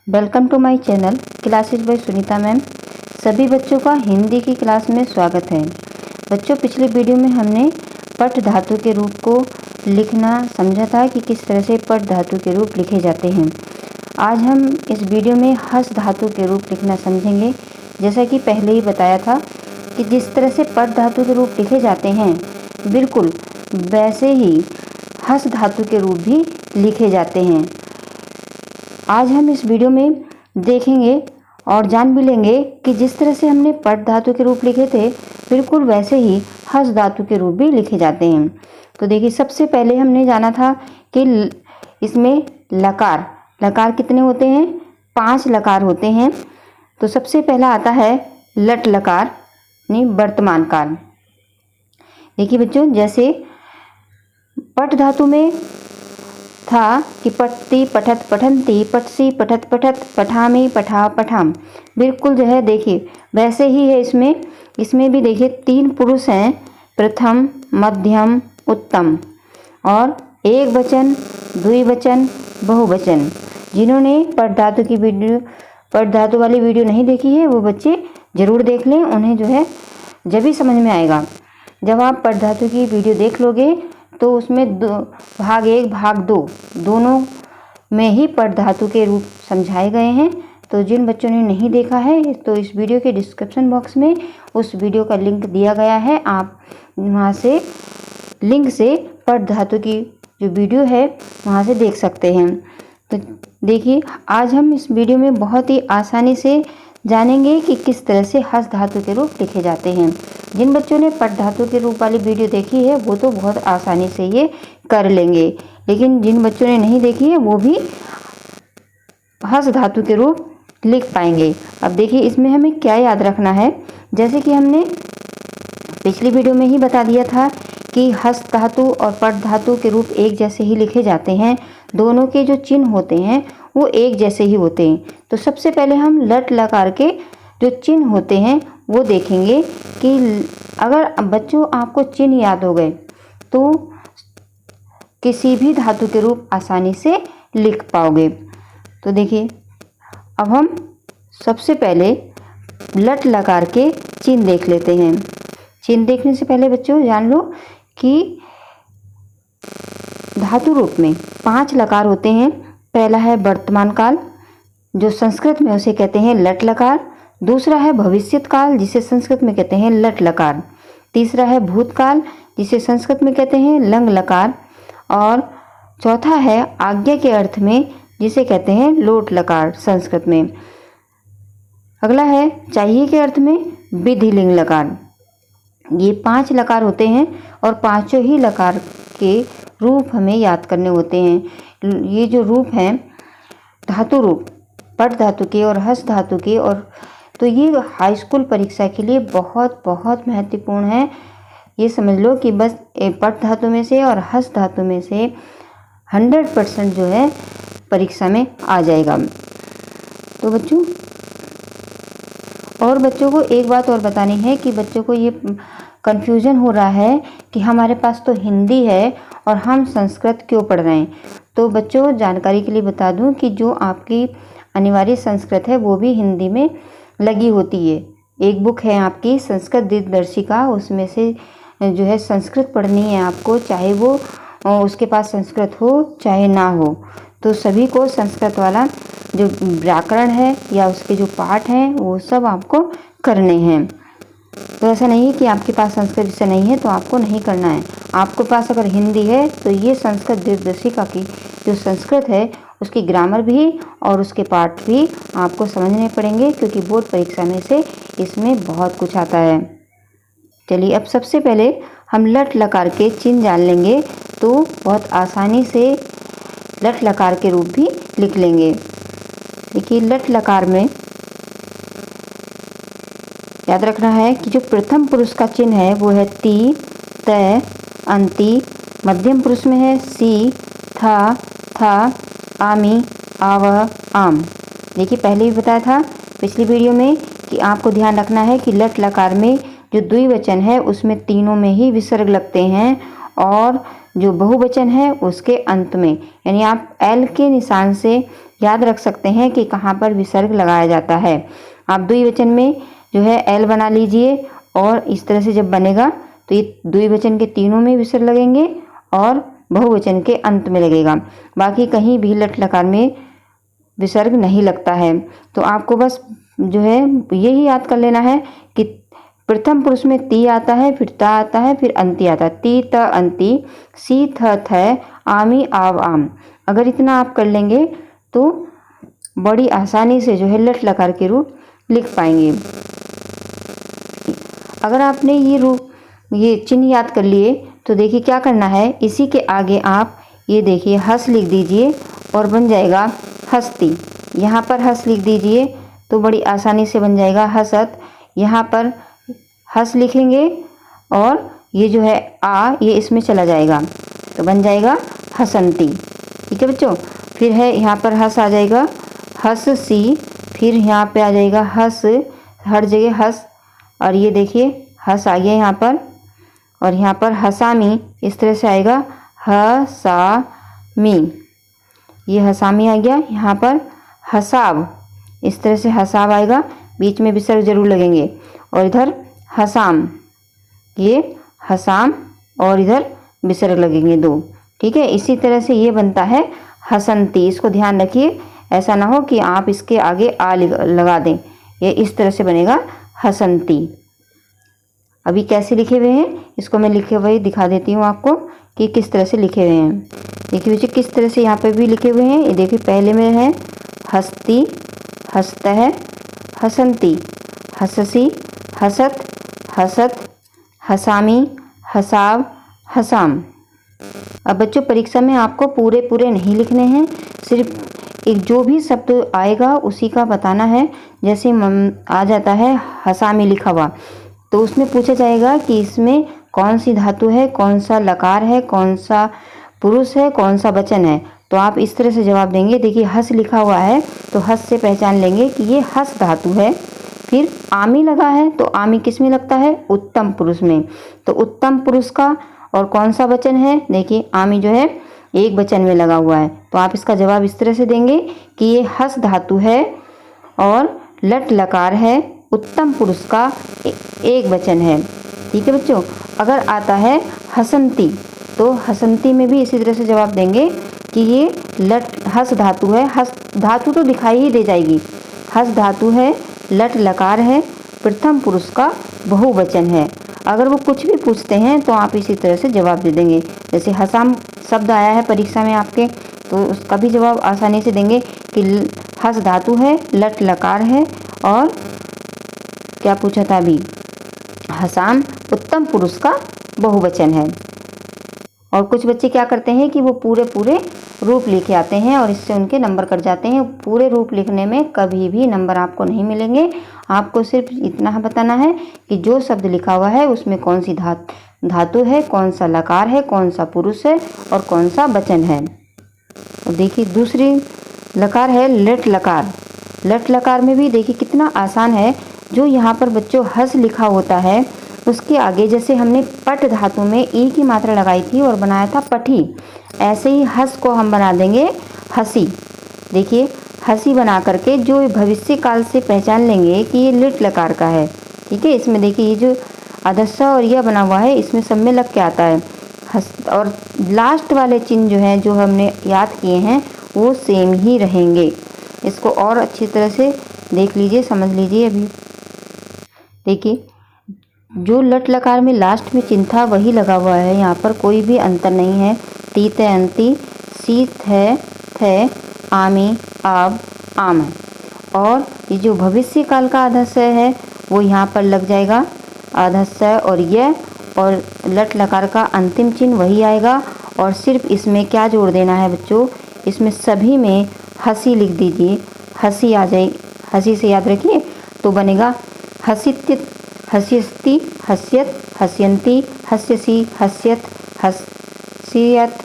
Welcome to my channel classes by Sunita ma'am. सभी बच्चों का हिंदी की क्लास में स्वागत है। बच्चों, पिछले वीडियो में हमने पट धातु के रूप को लिखना समझा था कि किस तरह से पट धातु के रूप लिखे जाते हैं। आज हम इस वीडियो में हस धातु के रूप लिखना समझेंगे। जैसा कि पहले ही बताया था कि जिस तरह से पट धातु के रूप लिखे जाते हैं, बिल्कुल वैसे ही हस धातु के रूप भी लिखे जाते हैं। आज हम इस वीडियो में देखेंगे और जान भी लेंगे कि जिस तरह से हमने पट धातु के रूप लिखे थे, बिल्कुल वैसे ही हस धातु के रूप भी लिखे जाते हैं। तो देखिए, सबसे पहले हमने जाना था कि इसमें लकार कितने होते हैं? 5 लकार होते हैं। तो सबसे पहला आता है लट लकार यानी वर्तमान काल। देखिए बच्चों, जैसे पट धातु में था कि पठती पठत पठंती, पठसी पठत पठत, पठामी पठा पठाम। बिल्कुल जो है देखिए वैसे ही है। इसमें भी देखिए 3 पुरुष हैं, प्रथम, मध्यम, उत्तम, और एक वचन, द्विवचन, बहुवचन। जिन्होंने पट धातु वाली वीडियो नहीं देखी है वो बच्चे ज़रूर देख लें। उन्हें जो है जब भी समझ में आएगा। जब आप पट धातु की वीडियो देख लोगे तो उसमें भाग 1 भाग 2 दोनों में ही पट धातु के रूप समझाए गए हैं। तो जिन बच्चों ने नहीं देखा है तो इस वीडियो के डिस्क्रिप्शन बॉक्स में उस वीडियो का लिंक दिया गया है। आप वहां से लिंक से पट धातु की जो वीडियो है वहां से देख सकते हैं। तो देखिए, आज हम इस वीडियो में बहुत ही आसानी से जानेंगे कि किस तरह से हस धातु के रूप लिखे जाते हैं। जिन बच्चों ने पट धातु के रूप वाली वीडियो देखी है वो तो बहुत आसानी से ये कर लेंगे, लेकिन जिन बच्चों ने नहीं देखी है वो भी हस धातु के रूप लिख पाएंगे। अब देखिए, इसमें हमें क्या याद रखना है। जैसे कि हमने पिछली वीडियो में ही बता दिया था कि हस धातु और पट धातु के रूप एक जैसे ही लिखे जाते हैं। दोनों के जो चिन्ह होते हैं वो एक जैसे ही होते हैं। तो सबसे पहले हम लट लकार के जो चिन्ह होते हैं वो देखेंगे कि अगर बच्चों आपको चिन्ह याद हो गए तो किसी भी धातु के रूप आसानी से लिख पाओगे। तो देखिए, अब हम सबसे पहले लट लकार के चिन्ह देख लेते हैं। चिन्ह देखने से पहले बच्चों जान लो कि धातु रूप में 5 लकार होते हैं। पहला है वर्तमान काल, जो संस्कृत में उसे कहते हैं लट लकार। दूसरा है भविष्यत काल, जिसे संस्कृत में कहते हैं लट लकार। तीसरा है भूतकाल, जिसे संस्कृत में कहते हैं लंग लकार। और चौथा है आज्ञा के अर्थ में, जिसे कहते हैं लोट लकार संस्कृत में। अगला है चाहिए के अर्थ में विधिलिंग लकार। ये 5 लकार होते हैं और पांचों ही लकार के रूप हमें याद करने होते हैं। ये जो रूप हैं धातु रूप पट धातु के और हस धातु के, और तो ये हाई स्कूल परीक्षा के लिए बहुत बहुत महत्वपूर्ण है। ये समझ लो कि बस पट धातु में से और हस धातु में से 100% जो है परीक्षा में आ जाएगा। तो बच्चों, और बच्चों को एक बात और बतानी है कि बच्चों को ये कन्फ्यूज़न हो रहा है कि हमारे पास तो हिंदी है और हम संस्कृत क्यों पढ़ रहे हैं। तो बच्चों, जानकारी के लिए बता दूं कि जो आपकी अनिवार्य संस्कृत है वो भी हिंदी में लगी होती है। एक बुक है आपकी संस्कृत दिनदर्शिका, उसमें से जो है संस्कृत पढ़नी है आपको, चाहे वो उसके पास संस्कृत हो चाहे ना हो। तो सभी को संस्कृत वाला जो व्याकरण है या उसके जो पाठ हैं वो सब आपको करने हैं। तो ऐसा नहीं है कि आपके पास संस्कृत विषय नहीं है तो आपको नहीं करना है। आपके पास अगर हिंदी है तो ये संस्कृत दिनदर्शिका की जो संस्कृत है उसकी ग्रामर भी और उसके पाठ भी आपको समझने पड़ेंगे, क्योंकि बोर्ड परीक्षा में से इसमें बहुत कुछ आता है। चलिए, अब सबसे पहले हम लट लकार के चिन्ह जान लेंगे तो बहुत आसानी से लट लकार के रूप भी लिख लेंगे। देखिए, लट लकार में याद रखना है कि जो प्रथम पुरुष का चिन्ह है वो है ती, तय, अंति। मध्यम पुरुष में है सी, था, आमी, आवह, आम। देखिए, पहले भी बताया था पिछली वीडियो में कि आपको ध्यान रखना है कि लट लकार में जो द्विवचन है उसमें तीनों में ही विसर्ग लगते हैं, और जो बहुवचन है उसके अंत में, यानी आप एल के निशान से याद रख सकते हैं कि कहाँ पर विसर्ग लगाया जाता है। आप द्विवचन में जो है एल बना लीजिए और इस तरह से जब बनेगा तो ये द्विवचन के तीनों में विसर्ग लगेंगे और बहुवचन के अंत में लगेगा। बाकी कहीं भी लट लकार में विसर्ग नहीं लगता है। तो आपको बस जो है यही याद कर लेना है कि प्रथम पुरुष में ती आता है, फिर ता आता है, फिर अंति आता है। ती त अंति, सी थ थ, आमी आव आम। अगर इतना आप कर लेंगे तो बड़ी आसानी से जो है लट लकार के रूप लिख पाएंगे। अगर आपने ये चिन्ह याद कर लिए तो देखिए क्या करना है, इसी के आगे आप ये देखिए हस लिख दीजिए और बन जाएगा हस्ती। यहाँ पर हस लिख दीजिए तो बड़ी आसानी से बन जाएगा हसत। यहाँ पर हस लिखेंगे और ये जो है आ ये इसमें चला जाएगा तो बन जाएगा हसंती। ठीक है बच्चों। फिर है यहाँ पर हस आ जाएगा हस सी, फिर यहाँ पे आ जाएगा हस, हर जगह हस, और ये देखिए हस आ गया यहाँ पर, और यहाँ पर हसामी इस तरह से आएगा हसामी, ये हसामी आ गया। यहाँ पर हसाब इस तरह से हसाब आएगा, बीच में विसर्ग जरूर लगेंगे, और इधर हसाम, ये हसाम और इधर विसर्ग लगेंगे 2। ठीक है, इसी तरह से ये बनता है हसंती। इसको ध्यान रखिए, ऐसा ना हो कि आप इसके आगे आ लगा दें। ये इस तरह से बनेगा हसंती। अभी कैसे लिखे हुए हैं इसको मैं लिखे हुए दिखा देती हूँ आपको कि किस तरह से लिखे हुए हैं। देखिए बच्चे किस तरह से यहाँ पे भी लिखे हुए हैं। ये देखिए पहले में है हस्ती, हस्तः, हसंती, हससी, हसत, हसत, हसामी, हसाव, हसाम। अब बच्चों परीक्षा में आपको पूरे नहीं लिखने हैं, सिर्फ एक जो भी शब्द आएगा उसी का बताना है। जैसे आ जाता है हसामी लिखा हुआ तो उसमें पूछा जाएगा कि इसमें कौन सी धातु है, कौन सा लकार है, कौन सा पुरुष है, कौन सा वचन है। तो आप इस तरह से जवाब देंगे। देखिए हस लिखा हुआ है तो हस से पहचान लेंगे कि ये हस धातु है। फिर आमी लगा है तो आमी किस में लगता है, उत्तम पुरुष में। तो उत्तम पुरुष का और कौन सा वचन है, देखिए आमी जो है एक वचन में लगा हुआ है। तो आप इसका जवाब इस तरह से देंगे कि ये हस धातु है और लट लकार है, उत्तम पुरुष का एक वचन है। ठीक है बच्चों। अगर आता है हसंती तो हसंती में भी इसी तरह से जवाब देंगे कि ये लट हस धातु है। हस धातु तो दिखाई ही दे जाएगी, हस धातु है, लट लकार है, प्रथम पुरुष का बहुवचन है। अगर वो कुछ भी पूछते हैं तो आप इसी तरह से जवाब दे देंगे। जैसे हसाम शब्द आया है परीक्षा में आपके तो उसका भी जवाब आसानी से देंगे कि हस धातु है, लट लकार है, और क्या पूछा था अभी, हसाम उत्तम पुरुष का बहुवचन है। और कुछ बच्चे क्या करते हैं कि वो पूरे रूप लिखे आते हैं और इससे उनके नंबर कट जाते हैं। पूरे रूप लिखने में कभी भी नंबर आपको नहीं मिलेंगे। आपको सिर्फ इतना बताना है कि जो शब्द लिखा हुआ है उसमें कौन सी धातु है, कौन सा लकार है, कौन सा पुरुष है और कौन सा वचन है। और देखिए दूसरी लकार है लट लकार। लट लकार में भी देखिए कितना आसान है। जो यहाँ पर बच्चों हस लिखा होता है उसके आगे जैसे हमने पट धातु में ई की मात्रा लगाई थी और बनाया था पठी, ऐसे ही हस को हम बना देंगे हसी। देखिए हसी बना करके जो भविष्य काल से पहचान लेंगे कि ये लिट लकार का है। ठीक है, इसमें देखिए ये जो अदस्सा और यह बना हुआ है इसमें सब में लग के आता है हस, और लास्ट वाले चिन्ह जो हैं जो हमने याद किए हैं वो सेम ही रहेंगे। इसको और अच्छी तरह से देख लीजिए, समझ लीजिए। अभी देखिए जो लट लकार में लास्ट में चिन्ह था वही लगा हुआ है, यहाँ पर कोई भी अंतर नहीं है। ती ते अंति, सी थे, आमी आब आम, और ये जो भविष्य काल का आधस्य है वो यहाँ पर लग जाएगा आधस्य और यह, और लट लकार का अंतिम चिन्ह वही आएगा। और सिर्फ इसमें क्या जोड़ देना है बच्चों, इसमें सभी में हसी लिख दीजिए, हसी आ जाए। हसी से याद रखिए तो बनेगा हसित्यत, हस्यस्ति, हस्यत, हस्यन्ति, हस्यसि, हस्यत, हस्यत,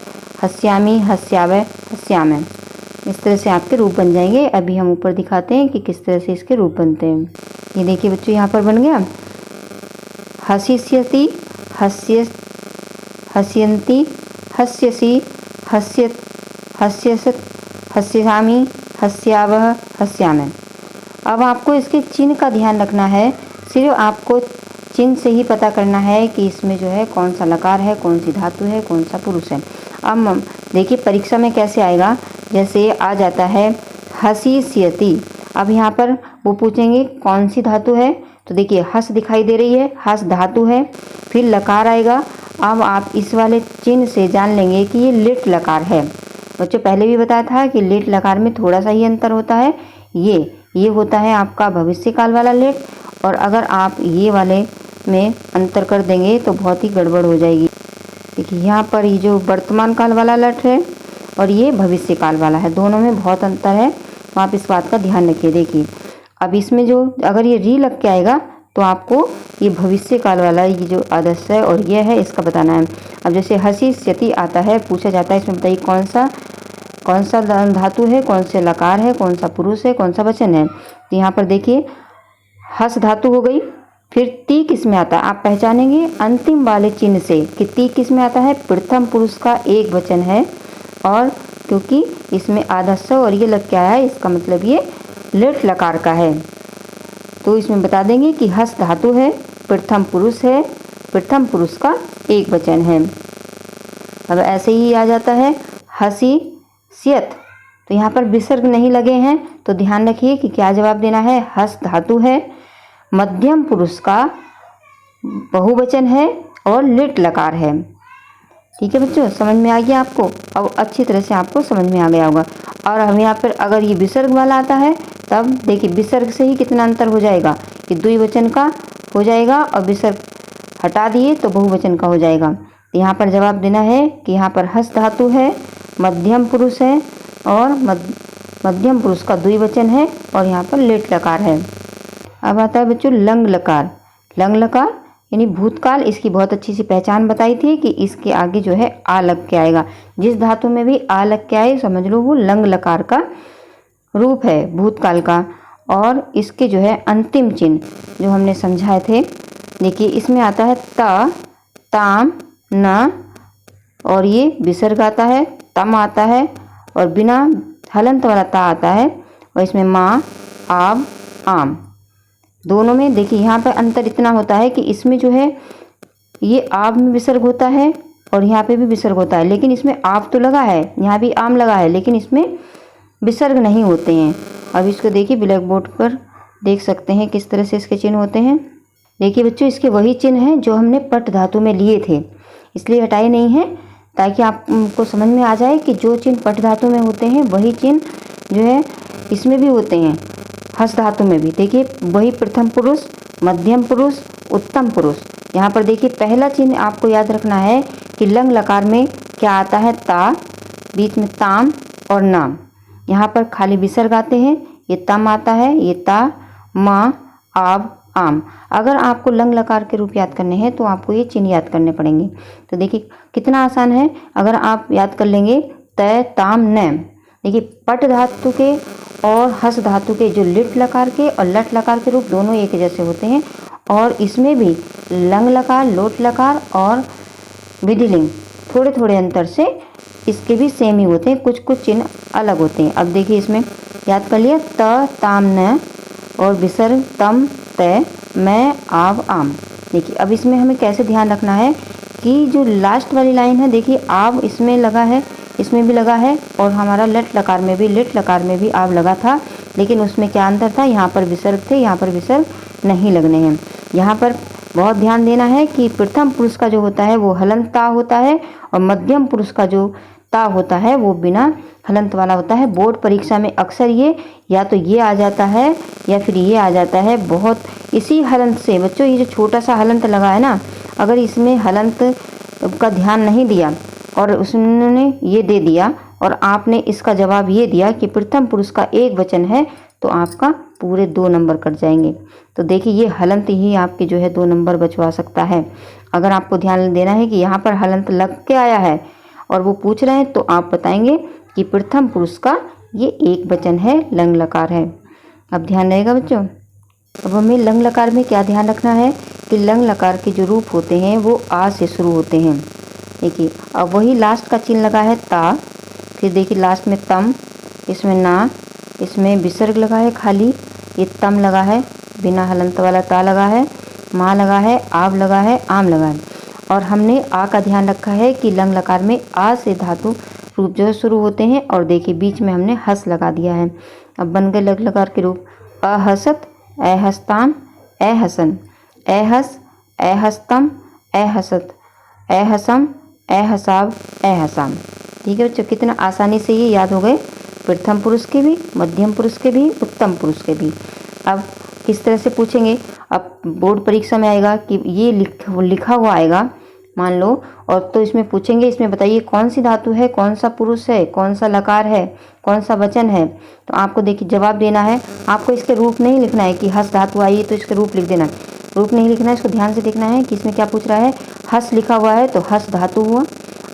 हस्यामि, हस्यावय, हस्यामः। इस तरह से आपके रूप बन जाएंगे। अभी हम ऊपर दिखाते हैं कि किस तरह से इसके रूप बनते हैं। ये देखिए बच्चों यहाँ पर बन गया हसिष्यति, हस्यन्ति, हस्यसि, हस्यत, हस्यसत, हस्यामि, हस्यावह, हस्यामः। अब आपको इसके चिन्ह का ध्यान रखना है। सिर्फ आपको चिन्ह से ही पता करना है कि इसमें जो है कौन सा लकार है, कौन सी धातु है, कौन सा पुरुष है। अब देखिए परीक्षा में कैसे आएगा, जैसे आ जाता है हसीस्यति। अब यहाँ पर वो पूछेंगे कौन सी धातु है, तो देखिए हस दिखाई दे रही है, हस धातु है। फिर लकार आएगा। अब आप इस वाले चिन्ह से जान लेंगे कि ये लिट लकार है। बच्चों पहले भी बताया था कि लिट लकार में थोड़ा सा ही अंतर होता है। ये होता है आपका भविष्यकाल वाला लिट, और अगर आप ये वाले में अंतर कर देंगे तो बहुत ही गड़बड़ हो जाएगी। देखिए यहाँ पर ये जो वर्तमान काल वाला लिट है और ये भविष्यकाल वाला है, दोनों में बहुत अंतर है, तो आप इस बात का ध्यान रखिए। देखिए अब इसमें जो अगर ये री लग के आएगा तो आपको ये भविष्यकाल वाला ये जो आदर्श है और ये है इसका बताना है। अब जैसे हसीस्यति आता है, पूछा जाता है इसमें बताइए कौन सा धातु है, कौन से लकार है, कौन सा पुरुष है, कौन सा वचन है। तो यहाँ पर देखिए हस धातु हो गई। फिर ती किस में आता है, आप पहचानेंगे अंतिम वाले चिन्ह से कि ती किस में आता है, प्रथम पुरुष का एक वचन है, और क्योंकि इसमें आदर्श और ये लग के आया है इसका मतलब ये लिट लकार का है। तो इसमें बता देंगे कि हस धातु है, प्रथम पुरुष है, प्रथम पुरुष का एक वचन है। अब ऐसे ही आ जाता है हसीस्यत। तो यहाँ पर विसर्ग नहीं लगे हैं, तो ध्यान रखिए कि क्या जवाब देना है। हस धातु है, मध्यम पुरुष का बहुवचन है और लिट लकार है। ठीक है बच्चों, समझ में आ गया आपको। अब अच्छी तरह से आपको समझ में आ गया होगा। और हम यहाँ पर अगर ये विसर्ग वाला आता है तब देखिए विसर्ग से ही कितना अंतर हो जाएगा, ये द्विवचन का हो जाएगा और विसर्ग हटा दिए तो बहुवचन का हो जाएगा। तो यहाँ पर जवाब देना है कि यहाँ पर हस धातु है, मध्यम पुरुष है और मध्यम पुरुष का द्विवचन है और यहाँ पर लिट लकार है। अब आता है बच्चों लंग लकार। लंग लकार यानी भूतकाल, इसकी बहुत अच्छी सी पहचान बताई थी कि इसके आगे जो है आ लग के आएगा। जिस धातु में भी आ लग के आए समझ लो वो लंग लकार का रूप है भूतकाल का। और इसके जो है अंतिम चिन्ह जो हमने समझाए थे, देखिए इसमें आता है त, ताम, न, और ये विसर्ग आता है, तम आता है, और बिना हलंत वाला ता आता है, और इसमें माँ, आब, आम, दोनों में देखिए यहाँ पर अंतर इतना होता है कि इसमें जो है ये आब में विसर्ग होता है और यहाँ पे भी विसर्ग होता है, लेकिन इसमें आब तो लगा है, यहाँ भी आम लगा है, लेकिन इसमें विसर्ग नहीं होते हैं। अब इसको देखिए ब्लैक बोर्ड पर देख सकते हैं किस तरह से इसके चिन्ह होते हैं। देखिए बच्चों इसके वही चिन्ह हैं जो हमने पट धातु में लिए थे, इसलिए हटाए नहीं हैं, ताकि आपको समझ में आ जाए कि जो चिन्ह पट धातु में होते हैं वही चिन्ह जो है इसमें भी होते हैं, हस धातु में भी। देखिए वही प्रथम पुरुष, मध्यम पुरुष, उत्तम पुरुष। यहाँ पर देखिए पहला चिन्ह आपको याद रखना है कि लंग लकार में क्या आता है, ता, बीच में ताम और नाम। यहाँ पर खाली विसर्ग आते हैं, ये तम आता है, ये ता, माँ, आब, आम। अगर आपको लंग लकार के रूप याद करने हैं तो आपको ये चिन्ह याद करने पड़ेंगे। तो देखिए कितना आसान है, अगर आप याद कर लेंगे तय, ताम, नैम। देखिए पट धातु के और हस धातु के जो लिट लकार के और लट लकार के रूप दोनों एक जैसे होते हैं, और इसमें भी लंग लकार, लोट लकार और विधिलिंग थोड़े थोड़े अंतर से इसके भी सेम ही होते हैं, कुछ कुछ चिन्ह अलग होते हैं। अब देखिए इसमें याद कर लिया त, ताम, न, और विसर्ग तम, तय, मैं, आव, आम। देखिए अब इसमें हमें कैसे ध्यान रखना है कि जो लास्ट वाली लाइन है, देखिए आव इसमें लगा है, इसमें भी लगा है, और हमारा लिट लकार में भी आव लगा था, लेकिन उसमें क्या अंतर था, यहाँ पर विसर्ग थे, यहाँ पर विसर्ग नहीं लगने हैं। यहाँ पर बहुत ध्यान देना है कि प्रथम पुरुष का जो होता है वो हलंत ता होता है और मध्यम पुरुष का जो ता होता है वो बिना हलंत वाला होता है। बोर्ड परीक्षा में अक्सर ये या तो ये आ जाता है या फिर ये आ जाता है। बहुत इसी हलंत से बच्चों, ये जो छोटा सा हलंत लगा है ना, अगर इसमें हलंत का ध्यान नहीं दिया और उसने ये दे दिया और आपने इसका जवाब ये दिया कि प्रथम पुरुष का एक वचन है, तो आपका पूरे 2 नंबर कट जाएंगे। तो देखिए ये हलंत ही आपके जो है 2 नंबर बचवा सकता है। अगर आपको ध्यान देना है कि यहाँ पर हलंत लग के आया है और वो पूछ रहे हैं, तो आप बताएंगे कि प्रथम पुरुष का ये एक वचन है, लंग लकार है। अब ध्यान रहेगा बच्चों। अब हमें लंग लकार में क्या ध्यान रखना है कि लंग लकार के जो रूप होते हैं वो आ से शुरू होते हैं। देखिए अब वही लास्ट का चिन्ह लगा है ता, फिर देखिए लास्ट में तम, इसमें ना, इसमें विसर्ग लगा है खाली, ये तम लगा है, बिना हलंत वाला ता लगा है, माँ लगा है, आब लगा है, आम लगा है। और हमने आ का ध्यान रखा है कि लंग लकार में आ से धातु रूप जो है शुरू होते हैं, और देखिए बीच में हमने हस लगा दिया है। अब बन गए लंग लकार के रूप अहसत, अहस्ताम, अहसन, अहस, अहस्तम, अहसत, अहसम, अहसाब, अहसाम। ठीक है बच्चों, कितना आसानी से ये याद हो गए, प्रथम पुरुष के भी, मध्यम पुरुष के भी, उत्तम पुरुष के भी। अब किस तरह से पूछेंगे, अब बोर्ड परीक्षा में आएगा कि ये लिखा हुआ आएगा मान लो, और तो इसमें पूछेंगे, इसमें बताइए कौन सी धातु है, कौन सा पुरुष है, कौन सा लकार है, कौन सा वचन है। तो आपको देखिए जवाब देना है, आपको इसके रूप नहीं लिखना है कि हस धातु आई तो इसके रूप लिख देना, रूप नहीं लिखना है, इसको ध्यान से देखना है कि इसमें क्या पूछ रहा है। हस लिखा हुआ है तो हस धातु हुआ,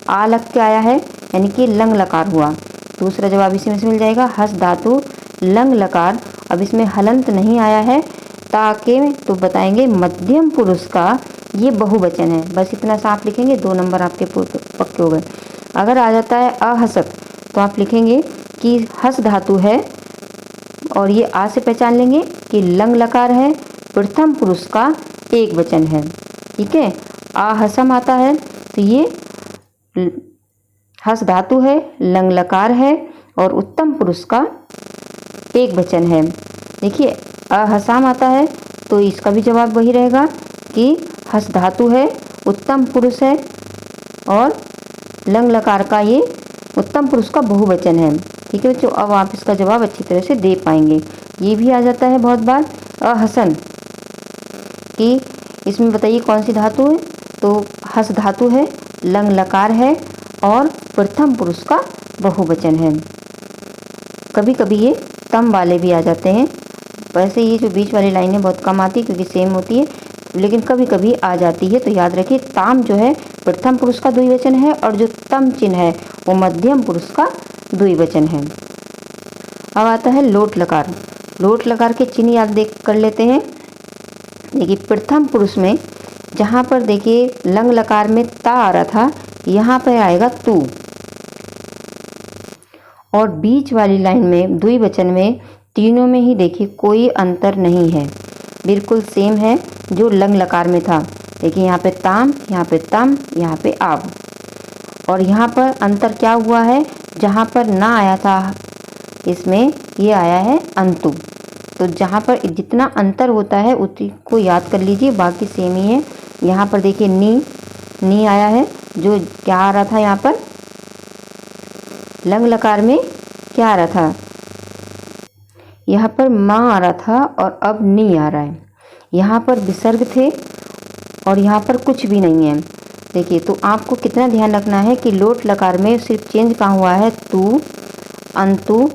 आ लग के आया है यानी कि लंग लकार हुआ, दूसरा जवाब इसी में से मिल जाएगा, हस धातु लंग लकार। अब इसमें हलंत नहीं आया है ताकि तो बताएंगे मध्यम पुरुष का ये बहुवचन है, बस इतना सा आप लिखेंगे, 2 नंबर आपके पक्के हो गए। अगर आ जाता है अहसत तो आप लिखेंगे कि हस धातु है, और ये आ से पहचान लेंगे कि लंग लकार है, प्रथम पुरुष का एक वचन है। ठीक है, आहसम आता है तो ये हस धातु है, लंग लकार है, और उत्तम पुरुष का एक वचन है। देखिए अहसाम आता है तो इसका भी जवाब वही रहेगा कि हस धातु है, उत्तम पुरुष है, और लंग लकार का ये उत्तम पुरुष का बहुवचन है। ठीक है बच्चों, अब आप इसका जवाब अच्छी तरह से दे पाएंगे। ये भी आ जाता है बहुत बार अहसन कि इसमें बताइए कौन सी धातु है, तो हस धातु है, लंग लकार है, और प्रथम पुरुष का बहुवचन है। कभी कभी ये तम वाले भी आ जाते हैं, वैसे ये जो बीच वाली लाइनें बहुत कम आती है क्योंकि सेम होती है, लेकिन कभी कभी आ जाती है। तो याद रखिए ताम जो है प्रथम पुरुष का द्विवचन है, और जो तम चिन्ह है वो मध्यम पुरुष का द्विवचन है। अब आता है लोट लकार। लोट लकार के चिन्ह याद देख कर लेते हैं। देखिए प्रथम पुरुष में जहाँ पर देखिए लंग लकार में ता आ रहा था, यहाँ पर आएगा तू, और बीच वाली लाइन में द्विवचन में तीनों में ही देखिए कोई अंतर नहीं है, बिल्कुल सेम है जो लंग लकार में था। देखिए यहाँ पे ताम, यहाँ पे तम, यहाँ पे आब, और यहाँ पर अंतर क्या हुआ है, जहाँ पर ना आया था इसमें ये आया है अंतु। तो जहाँ पर जितना अंतर होता है उसी को याद कर लीजिए, बाकी सेम ही है। यहाँ पर देखिए नी आया है, जो क्या आ रहा था यहाँ पर लंग लकार में क्या आ रहा था, यहाँ पर माँ आ रहा था और अब नी आ रहा है। यहाँ पर विसर्ग थे और यहाँ पर कुछ भी नहीं है। देखिए तो आपको कितना ध्यान रखना है कि लोट लकार में सिर्फ चेंज कहाँ हुआ है, तू, अंतु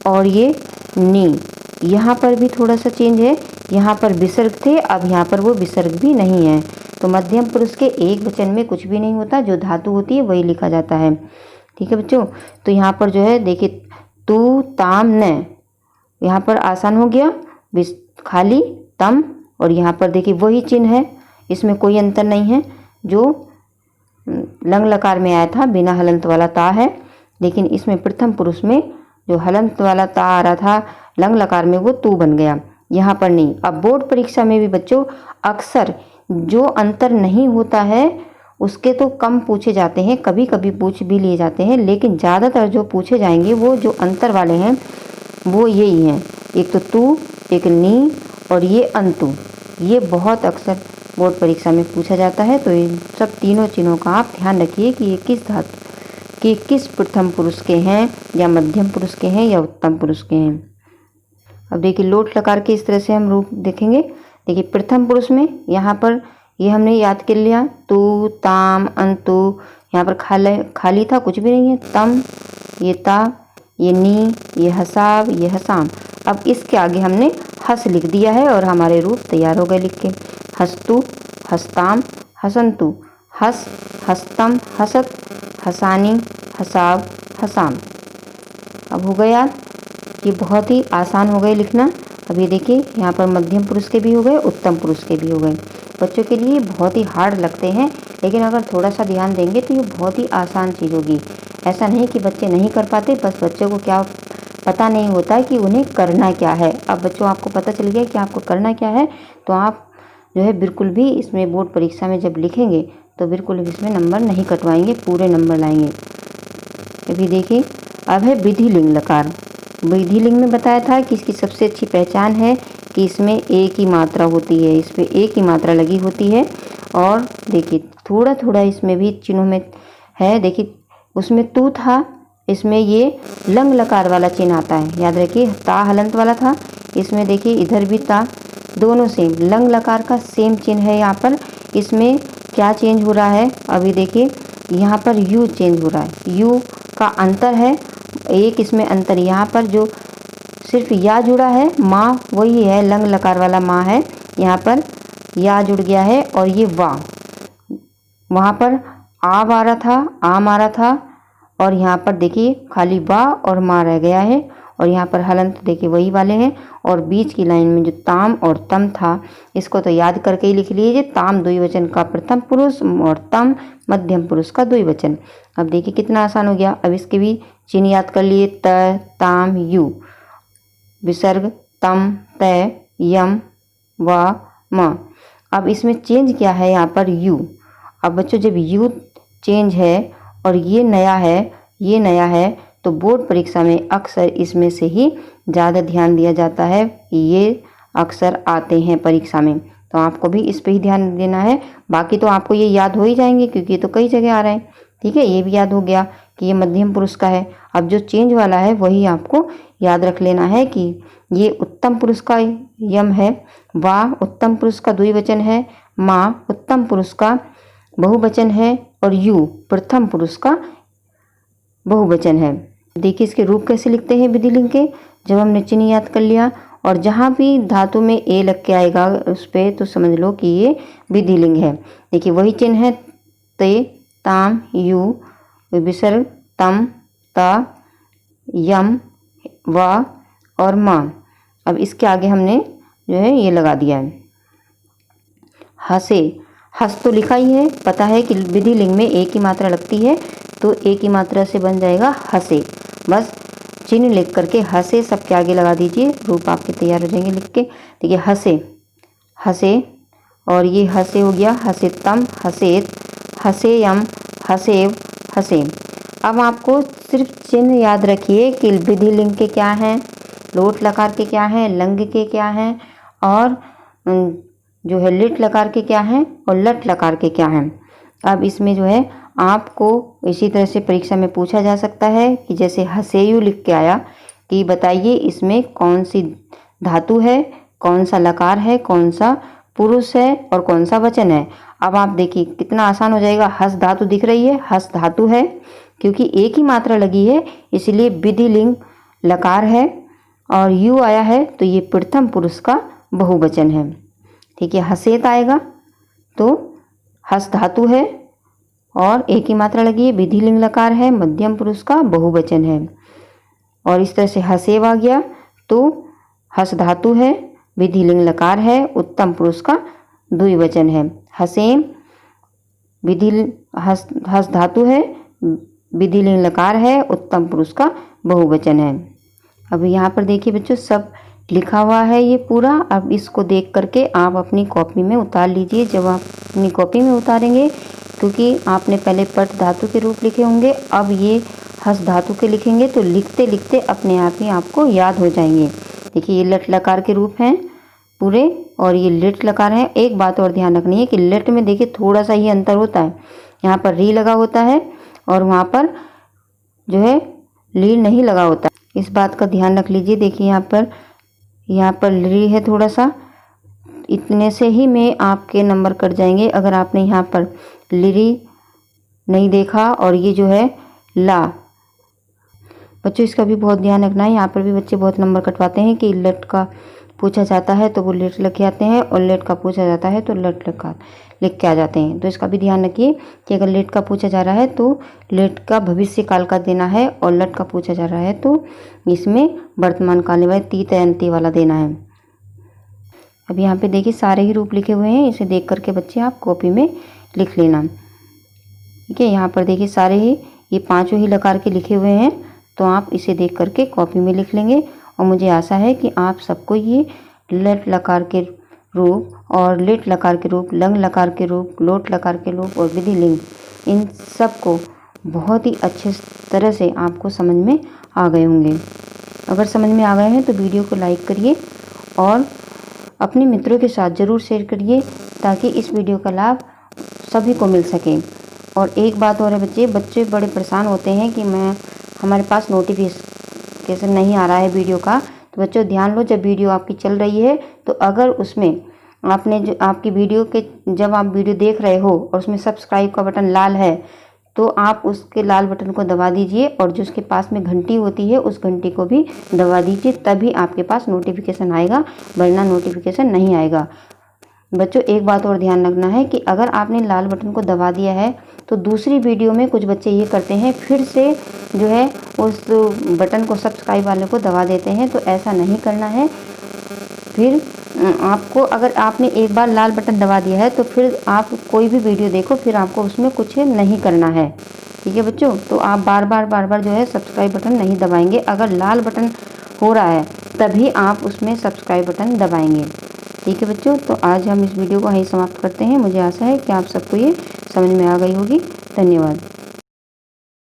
और ये नी। यहाँ पर भी थोड़ा सा चेंज है, यहाँ पर विसर्ग थे, अब यहाँ पर वो विसर्ग भी नहीं है। तो मध्यम पुरुष के एक वचन में कुछ भी नहीं होता, जो धातु होती है वही लिखा जाता है। ठीक है बच्चों, तो यहाँ पर जो है देखिए तू, ताम, न, यहाँ पर आसान हो गया, खाली तम, और यहाँ पर देखिए वही चिन्ह है, इसमें कोई अंतर नहीं है। जो लंग लकार में आया था बिना हलंत वाला ता है, लेकिन इसमें प्रथम पुरुष में जो हलंत वाला ता आ रहा था लंग लकार में वो तू बन गया, यहाँ पर नहीं। अब बोर्ड परीक्षा में भी बच्चों अक्सर जो अंतर नहीं होता है उसके तो कम पूछे जाते हैं, कभी कभी पूछ भी लिए जाते हैं, लेकिन ज़्यादातर जो पूछे जाएंगे वो जो अंतर वाले हैं वो यही हैं, एक तो तू, एक नी और ये अंतु। ये बहुत अक्सर बोर्ड परीक्षा में पूछा जाता है। तो इन सब तीनों चिन्हों का आप ध्यान रखिए कि ये किस धातु के किस प्रथम पुरुष के हैं, या मध्यम पुरुष के हैं, या उत्तम पुरुष के हैं। अब देखिए लोट लकार के इस तरह से हम रूप देखेंगे। देखिए प्रथम पुरुष में यहाँ पर ये हमने याद कर लिया, तू, ताम, अंतु, यहाँ पर खाली था, कुछ भी नहीं है, तम, ये ता, ये नी, ये हसाब, ये हसाम। अब इसके आगे हमने हस लिख दिया है और हमारे रूप तैयार हो गए लिख के। हस्तु, हस्ताम, हसंतु, हस, हस्तम, हसत, हसानी, हसाब, हसाम। अब हो गए याद, ये बहुत ही आसान हो गए लिखना। अब ये देखिए यहाँ पर मध्यम पुरुष के भी हो गए, उत्तम पुरुष के भी हो गए। बच्चों के लिए बहुत ही हार्ड लगते हैं, लेकिन अगर थोड़ा सा ध्यान देंगे तो ये बहुत ही आसान चीज़ होगी। ऐसा नहीं कि बच्चे नहीं कर पाते, बस बच्चों को क्या पता नहीं होता कि उन्हें करना क्या है। अब बच्चों आपको पता चल गया कि आपको करना क्या है, तो आप जो है बिल्कुल भी इसमें बोर्ड परीक्षा में जब लिखेंगे तो बिल्कुल भी इसमें नंबर नहीं कटवाएंगे, पूरे नंबर लाएंगे। अभी देखिए, अब है विधि लिंग लकार। विधि लिंग में बताया था कि इसकी सबसे अच्छी पहचान है कि इसमें एक ही मात्रा होती है, इस पर एक ही मात्रा लगी होती है। और देखिए थोड़ा थोड़ा इसमें भी चिन्हों में है, देखिए उसमें तू था, इसमें ये लंग लकार वाला चिन्ह आता है। याद रखिए, ता हलंत वाला था, इसमें देखिए इधर भी ता, दोनों सेम लंग लकार का सेम चिन्ह है। यहाँ पर इसमें क्या चेंज हो रहा है, अभी देखिए यहाँ पर यू चेंज हो रहा है, यू का अंतर है एक, इसमें अंतर यहाँ पर जो सिर्फ या जुड़ा है, माँ वही है, लंग लकार वाला माँ है, यहाँ पर या जुड़ गया है। और ये वाह, वहाँ पर आ मारा था, आ मारा था, और यहाँ पर देखिए खाली वाह और माँ रह गया है। और यहाँ पर हलंत देखिए वही वाले हैं। और बीच की लाइन में जो ताम और तम था, इसको तो याद करके ही लिख लीजिए। ताम द्विवचन का प्रथम पुरुष और तम मध्यम पुरुष का द्विवचन। अब देखिए कितना आसान हो गया। अब इसके भी चिन्ह याद कर लिए, त, ताम, यू, विसर्ग तम, तय, यम, व, म। अब इसमें चेंज क्या है, यहाँ पर यू। अब बच्चों जब यू चेंज है और ये नया है, ये नया है, तो बोर्ड परीक्षा में अक्सर इसमें से ही ज़्यादा ध्यान दिया जाता है कि ये अक्सर आते हैं परीक्षा में, तो आपको भी इस पे ही ध्यान देना है। बाकी तो आपको ये याद हो ही जाएंगे क्योंकि ये तो कई जगह आ रहे हैं। ठीक है, ये भी याद हो गया कि ये मध्यम पुरुष का है। अब जो चेंज वाला है वही आपको याद रख लेना है कि ये उत्तम पुरुष का यम है, वाह उत्तम पुरुष का द्विवचन है, माँ उत्तम पुरुष का बहुवचन है, और यू प्रथम पुरुष का बहुवचन है। देखिए इसके रूप कैसे लिखते हैं विधि लिंग के, जब हमने चिन्ह याद कर लिया और जहाँ भी धातु में ए लग के आएगा उस पर तो समझ लो कि ये विधि लिंग है। देखिए वही चिन्ह है, ते, ताम, यू, विसर्ग तम, ता, यम, व और म। अब इसके आगे हमने जो है ये लगा दिया है हसे। हस तो लिखा ही है, पता है कि विधि लिंग में एक ही मात्रा लगती है, तो एक ही मात्रा से बन जाएगा हसे। बस चिन्ह लिख करके हसे सबके आगे लगा दीजिए, रूप आपके तैयार हो जाएंगे लिख के। देखिए हसे, हसे, और ये हसे हो गया, हसेतम, हसेत, हसेयम, हसेव, हसेम। अब आपको सिर्फ चिन्ह याद रखिए कि विधि लिंग के क्या हैं, लोट लकार के क्या हैं, लंग के क्या हैं, और जो है लिट लकार के क्या हैं, और लट लकार के क्या हैं। अब इसमें जो है आपको इसी तरह से परीक्षा में पूछा जा सकता है कि जैसे हसेयु लिख के आया कि बताइए इसमें कौन सी धातु है, कौन सा लकार है, कौन सा पुरुष है और कौन सा वचन है। अब आप देखिए कितना आसान हो जाएगा। हस धातु दिख रही है, हस धातु है, क्योंकि एक ही मात्रा लगी है इसलिए विधि लिंग लकार है, और यू आया है तो ये प्रथम पुरुष का बहुवचन है। ठीक है, हसेत आएगा तो हस धातु है और एक ही मात्रा लगी है, विधि लिंग लकार है, मध्यम पुरुष का बहुवचन है। और इस तरह से हसेव आ गया तो हस धातु है, विधि लिंग लकार है, उत्तम पुरुष का द्विवचन है। हसेम विधि हस धातु है, विधि लिंग लकार है, उत्तम पुरुष का बहुवचन है। अब यहाँ पर देखिए बच्चों सब लिखा हुआ है ये पूरा। अब इसको देख करके आप अपनी कॉपी में उतार लीजिए। जब आप अपनी कॉपी में उतारेंगे, क्योंकि आपने पहले पट धातु के रूप लिखे होंगे, अब ये हस धातु के लिखेंगे तो लिखते लिखते अपने आप ही आपको याद हो जाएंगे। देखिए ये लट लकार के रूप हैं पूरे, और ये लिट लकार है। एक बात और ध्यान रखनी है कि लिट में देखिए थोड़ा सा ही अंतर होता है, यहाँ पर री लगा होता है और वहाँ पर जो है ली नहीं लगा होता, इस बात का ध्यान रख लीजिए। देखिए यहाँ पर री है थोड़ा सा, इतने से ही में आपके नंबर कट जाएंगे अगर आपने यहाँ पर लिरी नहीं देखा। और ये जो है ला, बच्चों इसका भी बहुत ध्यान रखना है। यहाँ पर भी बच्चे बहुत नंबर कटवाते हैं कि लट का पूछा जाता है तो वो लेट लिख के आते हैं, और लेट का पूछा जाता है तो लट लिख के आ जाते हैं। तो इसका भी ध्यान रखिए कि अगर लेट का पूछा जा रहा है तो लेट का भविष्य काल का देना है, और लट का पूछा जा रहा है तो इसमें वर्तमान काल में ती तयंती वाला देना है। अब यहाँ पे देखिए सारे ही रूप लिखे हुए हैं, इसे देख करके बच्चे आप कॉपी में लिख लेना। ठीक है, यहाँ पर देखिए सारे ही ये पांचों ही लकार के लिखे हुए हैं, तो आप इसे देख करके कॉपी में लिख लेंगे। और मुझे आशा है कि आप सबको ये लट लकार के रूप और लिट लकार के रूप, लंग लकार के रूप, लोट लकार के रूप और विधि लिंग, इन सब को बहुत ही अच्छे तरह से आपको समझ में आ गए होंगे। अगर समझ में आ गए हैं तो वीडियो को लाइक करिए और अपने मित्रों के साथ ज़रूर शेयर करिए ताकि इस वीडियो का लाभ सभी को मिल सके। और एक बात और है बच्चे बड़े परेशान होते हैं कि हमारे पास नोटिफिकेशन नहीं आ रहा है वीडियो का। तो बच्चों ध्यान लो, जब वीडियो आपकी चल रही है तो अगर उसमें आपने जो आपकी वीडियो के जब आप वीडियो देख रहे हो और उसमें सब्सक्राइब का बटन लाल है तो आप उसके लाल बटन को दबा दीजिए और जो उसके पास में घंटी होती है उस घंटी को भी दबा दीजिए, तभी आपके पास नोटिफिकेशन आएगा, वरना नोटिफिकेशन नहीं आएगा। बच्चों एक बात और ध्यान रखना है कि अगर आपने लाल बटन को दबा दिया है तो दूसरी वीडियो में कुछ बच्चे ये करते हैं, फिर से जो है उस बटन को सब्सक्राइब वाले को दबा देते हैं। तो ऐसा नहीं करना है। फिर आपको अगर आपने एक बार लाल बटन दबा दिया है तो फिर आप कोई भी वीडियो देखो, फिर आपको उसमें कुछ नहीं करना है। ठीक है बच्चों, तो आप बार बार जो है सब्सक्राइब बटन नहीं दबाएंगे। अगर लाल बटन हो रहा है तभी आप उसमें सब्सक्राइब बटन दबाएंगे। ठीक है बच्चों, तो आज हम इस वीडियो को यहीं समाप्त करते हैं। मुझे आशा है कि आप सबको ये समझ में आ गई होगी। धन्यवाद।